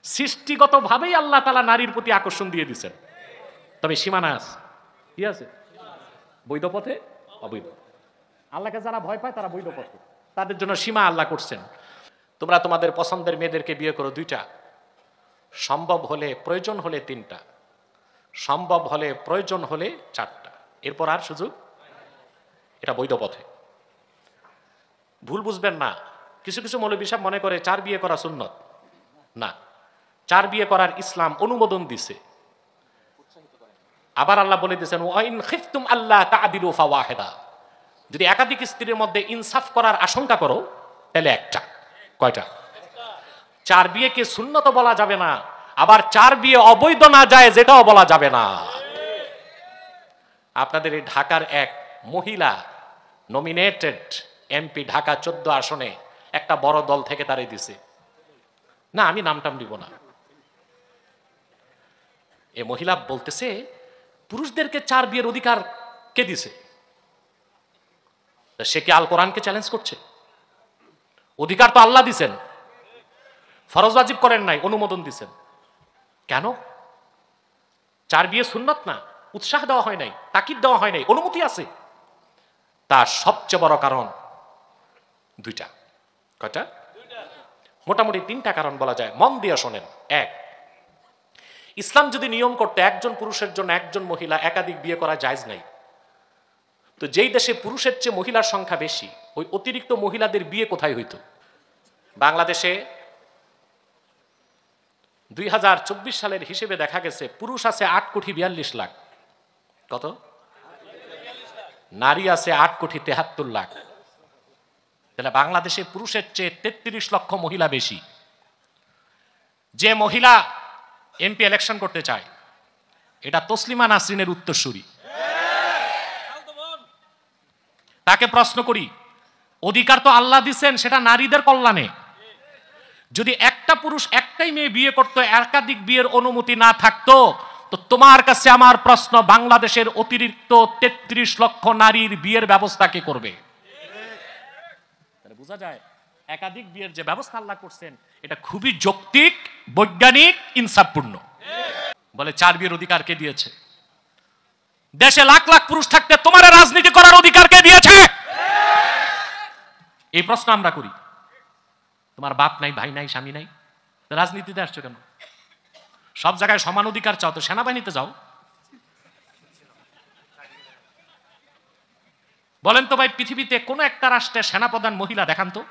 সৃষ্টিগতভাবেই আল্লাহ তাআলা নারীর প্রতি আকর্ষণ দিয়ে দিচ্ছেন, তবে সীমানা আছে। কি আছে? বৈধ পথে, অবৈধ। আল্লাহকে যারা ভয় পায় তারা বৈধ পথে, তাদের জন্য সীমা আল্লাহ করছেন। তোমরা তোমাদের পছন্দের মেয়েদেরকে বিয়ে করো 2টা, সম্ভব হলে প্রয়োজন হলে 3টা, সম্ভব হলে প্রয়োজন হলে 4টা, এরপর আর সুযোগ। এটা বৈধ পথে। ভুল বুঝবেন না, কিছু কিছু মৌলবী সাহেব মনে করে 4 বিয়ে করা সুন্নত। না, 4 বিয়ে করার ইসলাম অনুমোদন দিছে। আবার আল্লাহ বলে দিয়েছেন ওয়াইন খিফতুম আল্লাহ তা'দিলু ফাওয়াহিদা, যদি একাধিক স্ত্রীর মধ্যে ইনসাফ করার আশঙ্কা করো তাহলে একটা। কয়টা? 4 বিয়েকে সুন্নত বলা যাবে না, আবার 4 বিয়ে অবৈধ না যায় যেটাও বলা যাবে না। আপনাদের এই ঢাকার এক মহিলা নমিনেটেড এমপি, ঢাকা 14 আসনে একটা বড় দল থেকে তারে দিছে। না, আমি নামটাম দিব না। এ মহিলা বলতেছে পুরুষদেরকে 4 বিয়ের অধিকার কে দিছে? সে কি আল কোরআনকে চ্যালেঞ্জ করছে? অধিকার তো আল্লাহ দিছেন, ফরজ ওয়াজিব করেন নাই, অনুমোদন দিছেন। কেন? 4 বিয়ে সুন্নত না, উৎসাহ দেওয়া হয় নাই, তাকিদ দেওয়া হয় নাই, অনুমতি আছে। তার সবচেয়ে বড় কারণ 2টা। কয়টা? মোটামুটি 3টা কারণ বলা যায়, মন দিয়ে শোনেন। 1, ইসলাম যদি নিয়ম করতে একজন পুরুষের জন্য একজন মহিলা একাধিক বিয়ে করা জায়েজ নাই, তো যেই দেশে পুরুষের চেয়ে মহিলার সংখ্যা বেশি, ওই অতিরিক্ত মহিলাদের বিয়ে কোথায় হইতো? বাংলাদেশে 2024 সালের হিসেবে দেখা গেছে পুরুষ আছে 8,42,00,000। কত? নারী আছে 8,73,00,000। তাহলে বাংলাদেশে পুরুষের চেয়ে 33 লক্ষ মহিলা বেশি। যে মহিলা এমপি ইলেকশন করতে চায় এটা তসলিমা নাসরিনের উত্তরসূরি। তাকে প্রশ্ন করি, অধিকার তো আল্লাহ দিচ্ছেন, সেটা নারীদের কল্যাণে। যদি একটা পুরুষ একটাই মেয়ে বিয়ে করতো, একাধিক বিয়ের অনুমতি না থাকতো, তো তোমার কাছে আমার প্রশ্ন, বাংলাদেশের অতিরিক্ত 33 লক্ষ নারীর বিয়ের ব্যবস্থা কে করবে? বোঝা যায় একাধিক বিয়ের যে ব্যবস্থা আল্লাহ করছেন এটা খুবই যৌক্তিক, বৈজ্ঞানিক, ইনসাফপূর্ণ। বলে 4 বিয়ের অধিকার কে দিয়েছে? দেশে লাখ লাখ পুরুষ থাকতে তোমার রাজনীতি করার অধিকার কে দিয়েছে? এই প্রশ্ন আমরা করি। তোমার বাপ নাই, ভাই নাই, স্বামী নাই, রাজনীতিতে আসছো কেন? সব জায়গায় সমান অধিকার চাও তো সেনাবাহিনীতে যাও। বলেন তো ভাই, পৃথিবীতে কোন একটা রাষ্ট্রের সেনাপ্রধান মহিলা দেখান তো।